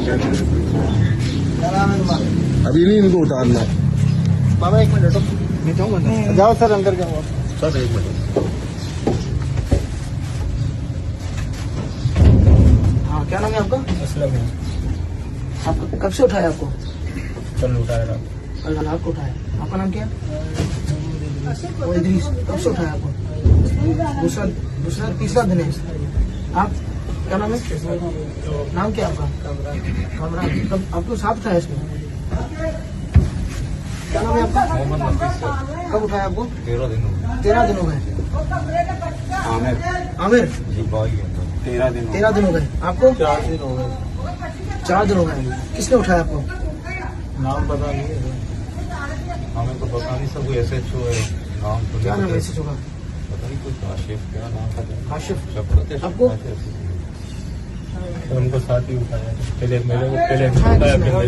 क्या नाम है तुम्हारा? अभी नहीं इनको उतारना। बाबा एक मिनट मैं जाऊँगा। जाओ सर अंदर जाओ। सर एक मिनट। हाँ क्या नाम है आपका? असलम है। आपको कब से उठाया आपको? कल उठाया कल रात को उठाया। आपका नाम क्या है? वो इदरीस। कब से उठाया आपको? दूसरा तीसरा दिन है। आप क्या नाम है? नाम क्या आपका? कामरान। कब आपको साथ उठाया इसमें? क्या नाम है आपका? मोहम्मद नफीस सर। कब उठाया आपको? 13 दिन हो गए। 13 दिन हो गए। आमिर आमिर जी भाई है। 13 दिन 13 दिन हो गए। आपको? 4 दिन हो गए। 4 दिन हो गए। किसने उठाया आपको? नाम पता नहीं है हमें तो पता नहीं सब कोई SHO है नाम तो क्या नाम है नहीं इसी होगा? पता नहीं कुछ आशिफ क्या नाम था आशिफ। शफकत आपको? उनको साथ ही उठाया पहले मेरे को पहले हाँ, उठाया किसने? फिर मेरे को